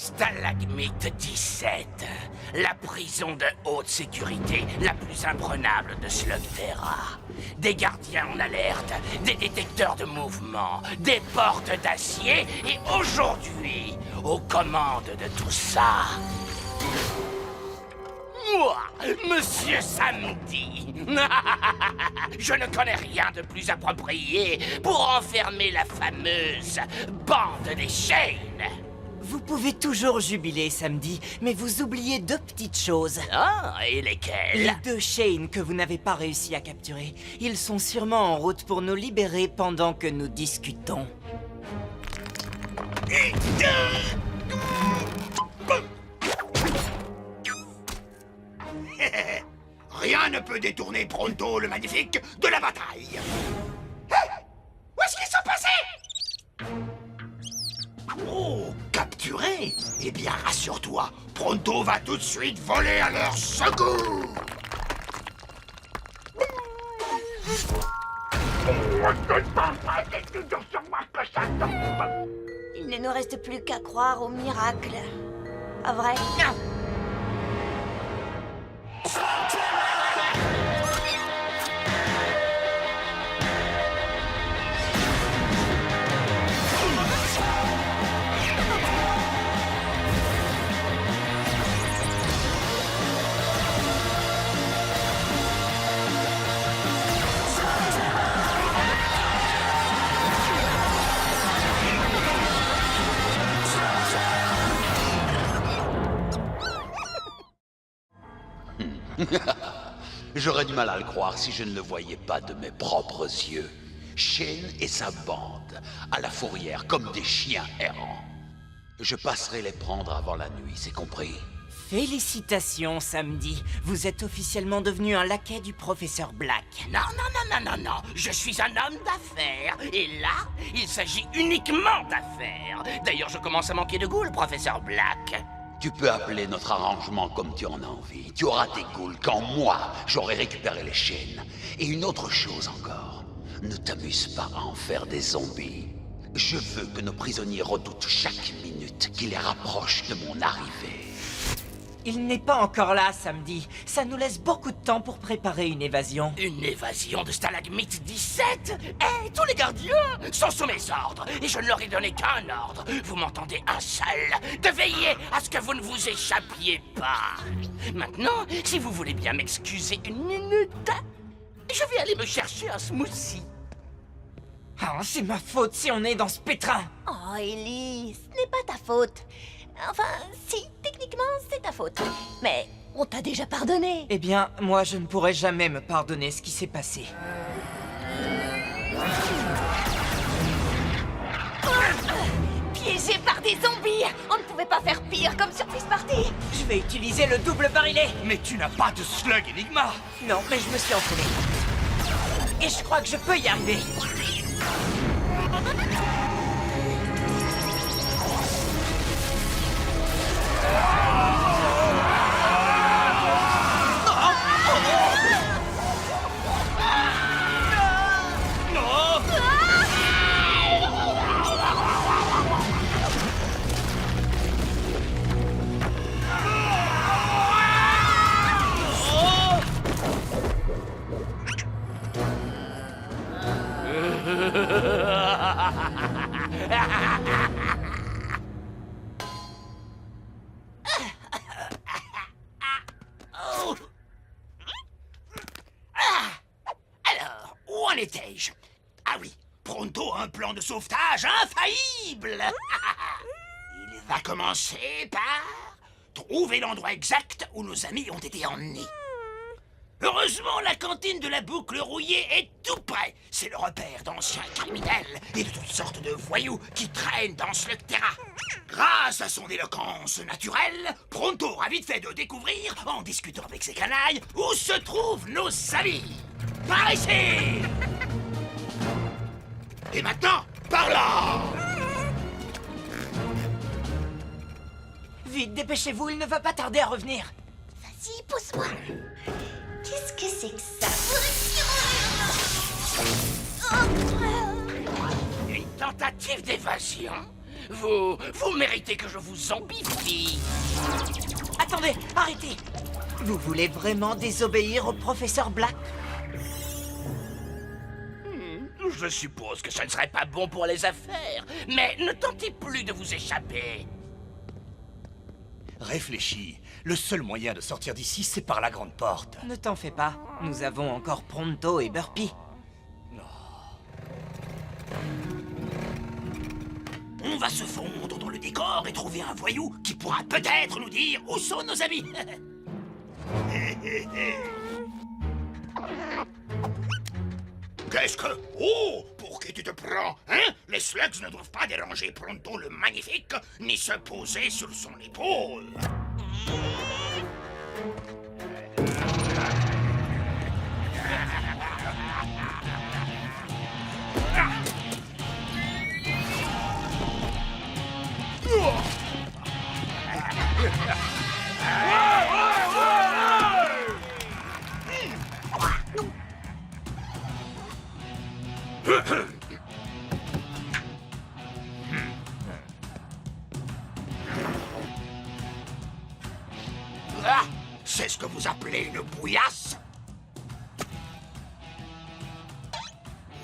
Stalagmite 17, la prison de haute sécurité la plus imprenable de Slugterra. Des gardiens en alerte, des détecteurs de mouvement, des portes d'acier et aujourd'hui, aux commandes de tout ça, moi, Monsieur Samedi. Je ne connais rien de plus approprié pour enfermer la fameuse bande des Shane. Vous pouvez toujours jubiler, Samedi, mais vous oubliez deux petites choses. Ah, et lesquelles? Les deux Shane que vous n'avez pas réussi à capturer. Ils sont sûrement en route pour nous libérer pendant que nous discutons. Rien ne peut détourner Pronto le Magnifique de la bataille. Où est-ce qu'ils sont passés? Oh, capturés? Eh bien, rassure-toi, Pronto va tout de suite voler à leur secours. Il ne nous reste plus qu'à croire au miracle. Pas vrai? Non. J'aurais du mal à le croire si je ne le voyais pas de mes propres yeux. Shane et sa bande, à la fourrière comme des chiens errants. Je passerai les prendre avant la nuit, c'est compris? Félicitations, Samedi. Vous êtes officiellement devenu un laquais du professeur Black. Non, non, non, non, non, non. Je suis un homme d'affaires. Et là, il s'agit uniquement d'affaires. D'ailleurs, je commence à manquer de goût, le professeur Black. Tu peux appeler notre arrangement comme tu en as envie. Tu auras tes ghouls quand moi, j'aurai récupéré les chaînes. Et une autre chose encore. Ne t'amuse pas à en faire des zombies. Je veux que nos prisonniers redoutent chaque minute qui les rapproche de mon arrivée. Il n'est pas encore là, Samedi. Ça nous laisse beaucoup de temps pour préparer une évasion. Une évasion de Stalagmite 17? Eh, tous les gardiens sont sous mes ordres, et je ne leur ai donné qu'un ordre. Vous m'entendez, un seul, de veiller à ce que vous ne vous échappiez pas. Maintenant, si vous voulez bien m'excuser une minute, je vais aller me chercher un smoothie. Ah, c'est ma faute si on est dans ce pétrin. Oh, Ellie, ce n'est pas ta faute. Enfin, si, techniquement, c'est ta faute. Mais on t'a déjà pardonné. Eh bien, moi, je ne pourrai jamais me pardonner ce qui s'est passé. Piégé par des zombies! On ne pouvait pas faire pire comme surprise party! Je vais utiliser le double barillet. Mais tu n'as pas de slug Enigma. Non, mais je me suis entraîné. Et je crois que je peux y arriver. Alors, où en étais-je? Ah oui, Pronto a un plan de sauvetage infaillible. Il va commencer par trouver l'endroit exact où nos amis ont été emmenés. Heureusement, la cantine de la boucle rouillée est tout près. C'est le repère d'anciens criminels et de toutes sortes de voyous qui traînent dans Slugterra. Grâce à son éloquence naturelle, Pronto a vite fait de découvrir, en discutant avec ses canailles, où se trouvent nos amis. Par ici! Et maintenant, par là! Vite, dépêchez-vous, il ne va pas tarder à revenir. Vas-y, pousse-moi. Qu'est-ce que c'est que ça? Une tentative d'évasion? Vous méritez que je vous zombifie. Attendez, arrêtez! Vous voulez vraiment désobéir au professeur Black? Je suppose que ce ne serait pas bon pour les affaires, mais ne tentez plus de vous échapper. Réfléchis. Le seul moyen de sortir d'ici, c'est par la grande porte. Ne t'en fais pas, nous avons encore Pronto et Burpee. On va se fondre dans le décor et trouver un voyou qui pourra peut-être nous dire où sont nos amis. Qu'est-ce que... Oh, pour qui tu te prends, hein? Les slugs ne doivent pas déranger Pronto le magnifique, ni se poser sur son épaule. Ah, c'est ce que vous appelez une bouillasse?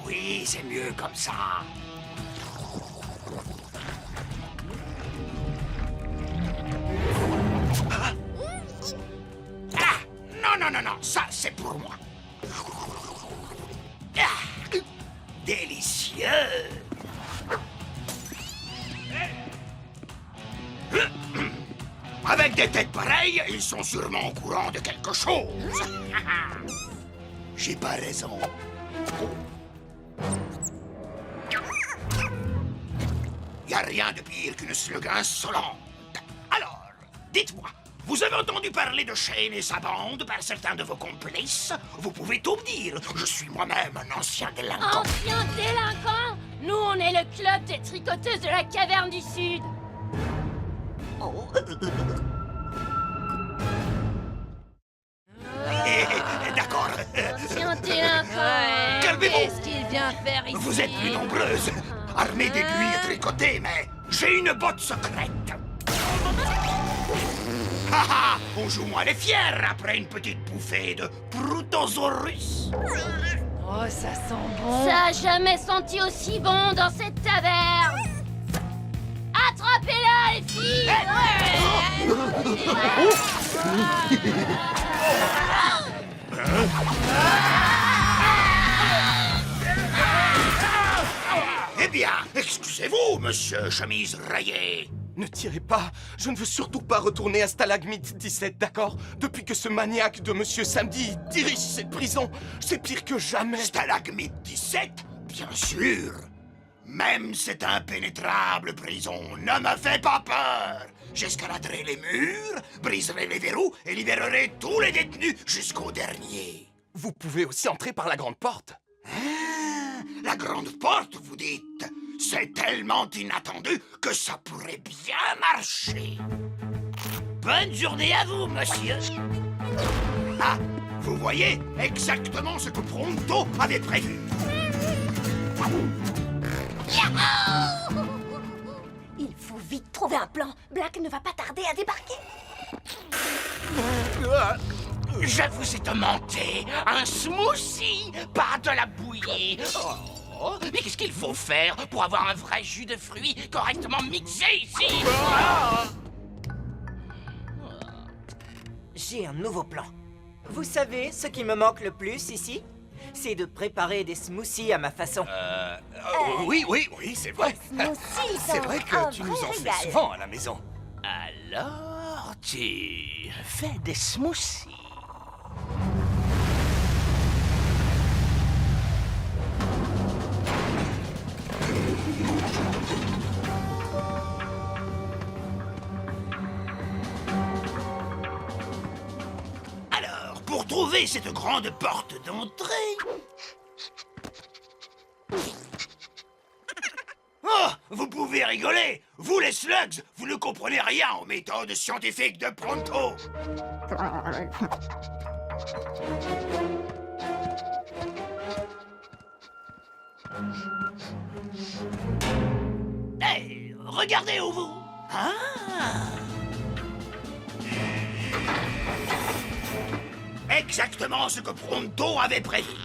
Oui, c'est mieux comme ça. Ah, non, ça c'est pour moi. Ah, délicieux. Avec des têtes pareilles, ils sont sûrement au courant de quelque chose. J'ai pas raison. Y a rien de pire qu'une slug insolente. Alors, dites-moi, vous avez entendu parler de Shane et sa bande par certains de vos complices? Vous pouvez tout me dire. Je suis moi-même un ancien délinquant. Ancien délinquant? Nous, on est le club des tricoteuses de la caverne du Sud. D'accord. Ancien délinquant. Calmez-vous. Qu'est-ce qu'il vient faire ici? Vous êtes plus nombreuses, armées d'aiguilles tricotées, mais j'ai une botte secrète. Haha, on joue moins les fiers après une petite bouffée de Prutosaurus. Oh, ça sent bon. Ça a jamais senti aussi bon dans cette taverne. Attrapez-la, les filles. Eh bien, excusez-vous, monsieur chemise rayée. Ne tirez pas. Je ne veux surtout pas retourner à Stalagmite 17, d'accord? Depuis que ce maniaque de Monsieur Samedi dirige cette prison, c'est pire que jamais. Stalagmite 17, bien sûr. Même cette impénétrable prison ne me fait pas peur. J'escaladerai les murs, briserai les verrous et libérerai tous les détenus jusqu'au dernier. Vous pouvez aussi entrer par la grande porte. Ah, la grande porte, vous dites? C'est tellement inattendu que ça pourrait bien marcher. Bonne journée à vous, monsieur. Ah, vous voyez exactement ce que Pronto avait prévu. Il faut vite trouver un plan. Black ne va pas tarder à débarquer. Je vous ai demandé un smoothie, pas de la bouillie. Oh, mais qu'est-ce qu'il faut faire pour avoir un vrai jus de fruits correctement mixé ici? J'ai un nouveau plan. Vous savez ce qui me manque le plus ici? C'est de préparer des smoothies à ma façon. Oui, c'est vrai. Smoothie, C'est vrai un que tu nous vrai en régal. fais souvent à la maison. Alors, tu fais des smoothies. Alors, pour trouver cette grande porte d'entrée... Oh, vous pouvez rigoler. Vous, les slugs, vous ne comprenez rien aux méthodes scientifiques de Pronto. Hey, regardez où vous... Ah. Exactement ce que Pronto avait prévu.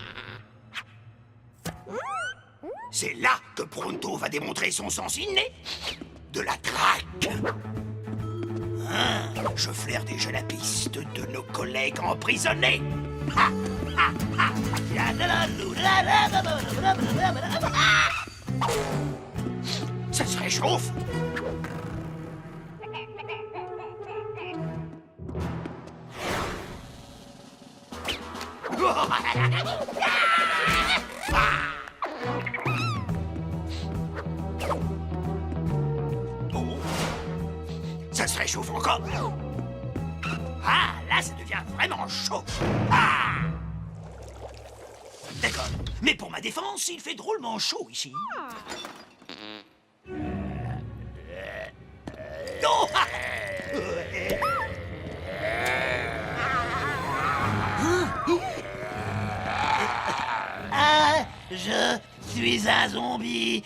C'est là que Pronto va démontrer son sens inné de la traque. Je flaire déjà la piste de nos collègues emprisonnés. Ça se réchauffe. Oh. Ça se réchauffe encore. Ah, là, ça devient vraiment chaud. Ah. D'accord. Mais pour ma défense, il fait drôlement chaud ici. Non. Ah, je suis un zombie.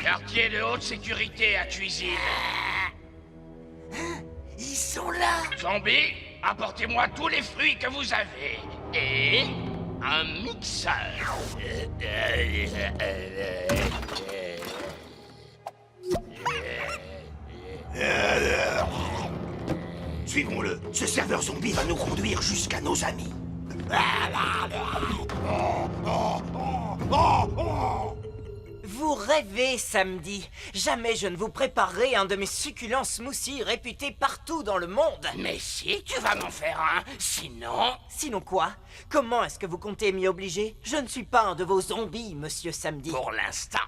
Quartier de haute sécurité à cuisine. Ils sont là. Zombie, apportez-moi tous les fruits que vous avez. Et un mixeur. Suivons-le. Ce serveur zombie va nous conduire jusqu'à nos amis. Vous rêvez, Samedi. Jamais je ne vous préparerai un de mes succulents smoothies réputés partout dans le monde. Mais si, tu vas m'en faire un. Sinon... Sinon quoi? Comment est-ce que vous comptez m'y obliger? Je ne suis pas un de vos zombies, monsieur Samedi. Pour l'instant.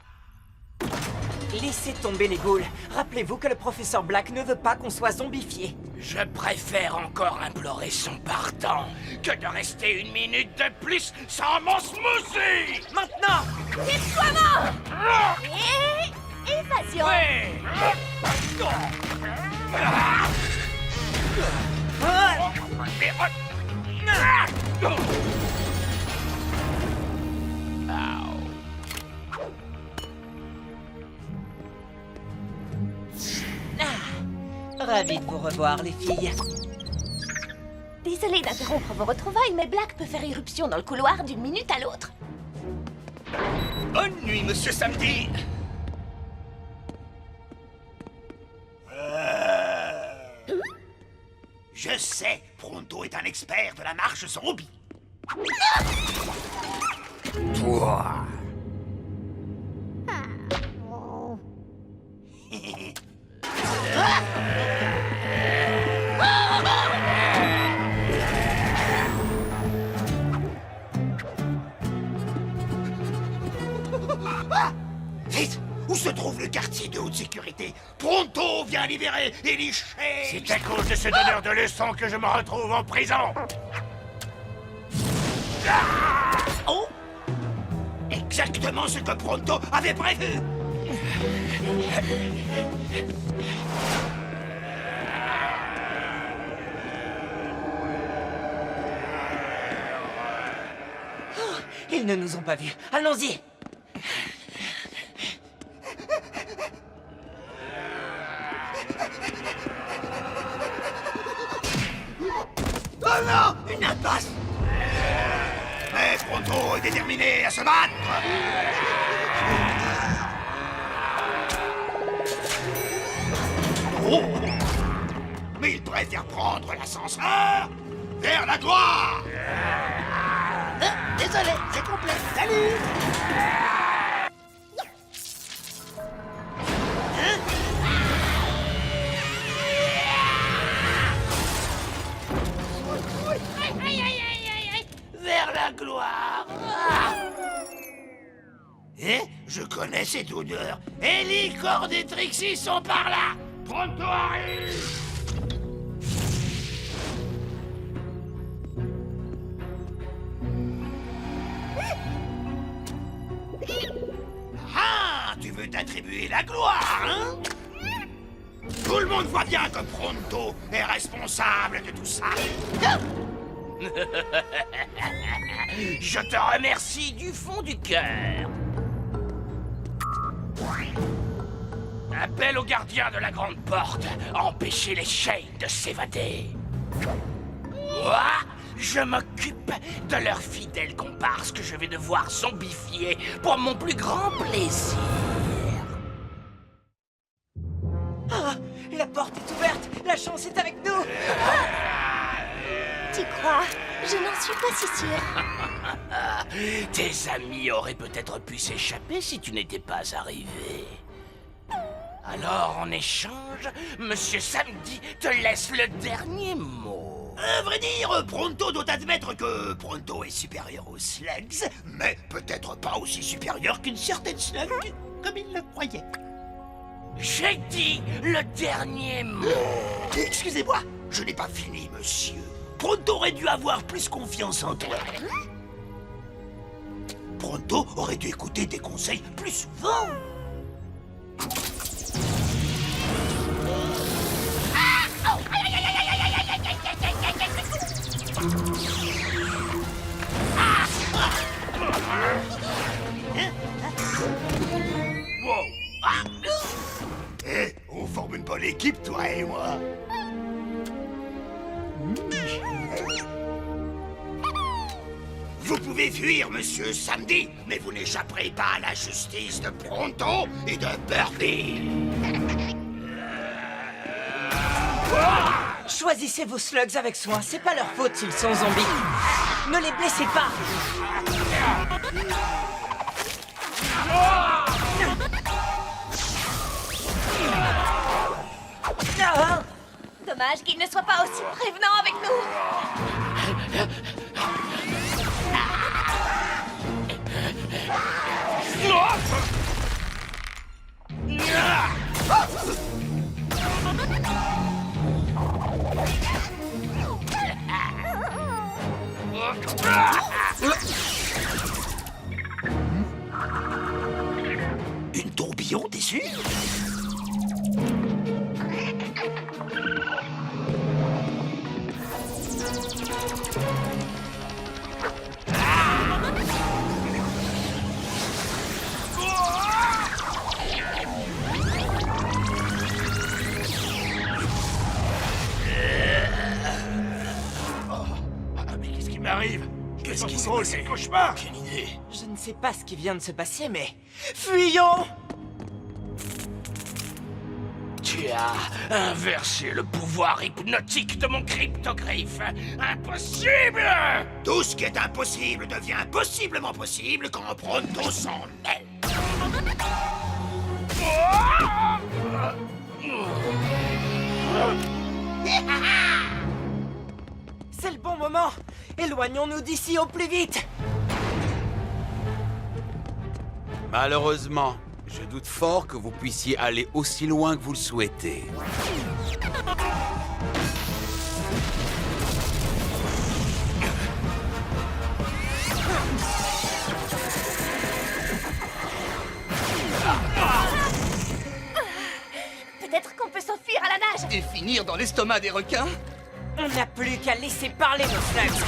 Laissez tomber les ghouls. Rappelez-vous que le professeur Black ne veut pas qu'on soit zombifié. Je préfère encore implorer son pardon que de rester une minute de plus sans mon smoothie. Maintenant! Évasion. Ouais. Ravi de vous revoir, les filles. Désolée d'interrompre vos retrouvailles, mais Black peut faire irruption dans le couloir d'une minute à l'autre. Bonne nuit, monsieur Samedi. Je sais, Pronto est un expert de la marche zombie. Toi. Vite! Où se trouve le quartier de haute sécurité? Pronto vient libérer et licher! C'est à cause de ce donneur de leçons que je me retrouve en prison. Oh! Exactement ce que Pronto avait prévu! Ils ne nous ont pas vus. Allons-y! Oh non! Une impasse! Mais Pronto est déterminé à se battre! Oh! Mais il préfère prendre l'ascenseur vers la gloire! Désolé, c'est complet. Salut! Vers la gloire. Eh, je connais cette odeur. Ellie, Cord et Trixie sont par là. Pronto arrive. Ah, tu veux t'attribuer la gloire, hein? Tout le monde voit bien que Pronto est responsable de tout ça. Je te remercie du fond du cœur. Appelle au gardien de la grande porte à empêcher les Shane de s'évader. Moi, je m'occupe de leur fidèle comparse que je vais devoir zombifier pour mon plus grand plaisir. Ah, la porte est ouverte. La chance est avec nous. Tu crois? Je n'en suis pas si sûre. Tes amis auraient peut-être pu s'échapper si tu n'étais pas arrivé. Alors, en échange, Monsieur Samedi te laisse le dernier mot. À vrai dire, Pronto doit admettre que Pronto est supérieur aux Slugs, mais peut-être pas aussi supérieur qu'une certaine Slug, comme il le croyait. J'ai dit le dernier mot. Excusez-moi, je n'ai pas fini, monsieur. Pronto aurait dû avoir plus confiance en toi. Pronto aurait dû écouter tes conseils plus souvent. Wow. Eh, on forme une bonne équipe, toi et moi. Vous pouvez fuir, monsieur Samedi, mais vous n'échapperez pas à la justice de Pronto et de Burbie. Choisissez vos slugs avec soin. C'est pas leur faute s'ils sont zombies. Ne les blessez pas. Ah, Dommage qu'il ne soit pas aussi prévenant avec nous. Une tourbillon, t'es sûr? Mais qu'est-ce qui m'arrive? Qu'est-ce qui s'est Oh, passé? c'est cauchemar! Aucune idée. je ne sais pas ce qui vient de se passer, mais... Fuyons! Tu as inversé le pouvoir hypnotique de mon cryptogriffe. Impossible! Tout ce qui est impossible devient possiblement possible quand Pronto s'en mêle. C'est le bon moment. Éloignons-nous d'ici au plus vite. Malheureusement, je doute fort que vous puissiez aller aussi loin que vous le souhaitez. Peut-être qu'on peut s'enfuir à la nage. Et finir dans l'estomac des requins? On n'a plus qu'à laisser parler nos slugs.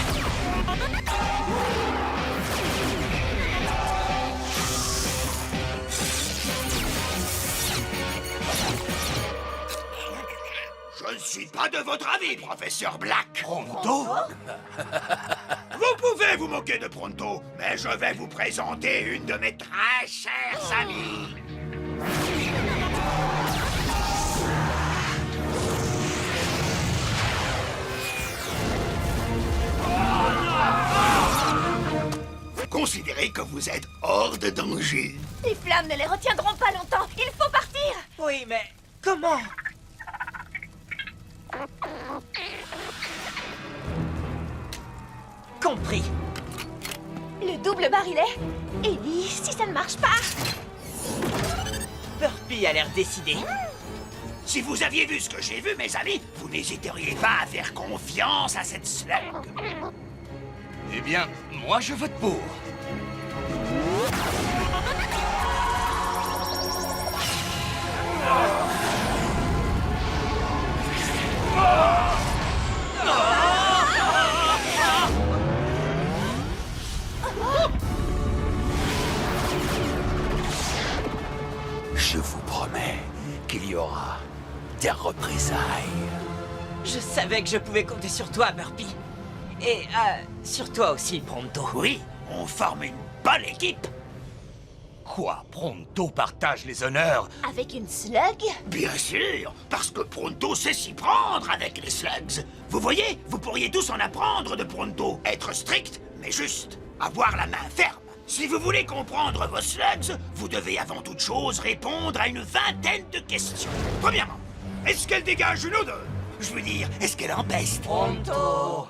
Je ne suis pas de votre avis, professeur Black. Pronto? Vous pouvez vous moquer de Pronto, mais je vais vous présenter une de mes très chères amies. Considérez que vous êtes hors de danger. Les flammes ne les retiendront pas longtemps. Il faut partir. Oui, mais comment? Compris. Le double barillet. Ellie, si ça ne marche pas. Burpee a l'air décidé. Si vous aviez vu ce que j'ai vu, mes amis, vous n'hésiteriez pas à faire confiance à cette slug. Eh bien, moi je vote pour. Je vous promets qu'il y aura des représailles. Je savais que je pouvais compter sur toi, Burpy. Et sur toi aussi, Pronto. Oui, on forme une bonne équipe. Quoi, Pronto partage les honneurs? Avec une slug? Bien sûr, parce que Pronto sait s'y prendre avec les slugs. Vous voyez, vous pourriez tous en apprendre de Pronto. Être strict, mais juste. Avoir la main ferme. Si vous voulez comprendre vos slugs, vous devez avant toute chose répondre à une vingtaine de questions. Premièrement, est-ce qu'elle dégage une odeur? Je veux dire, est-ce qu'elle empeste? Pronto!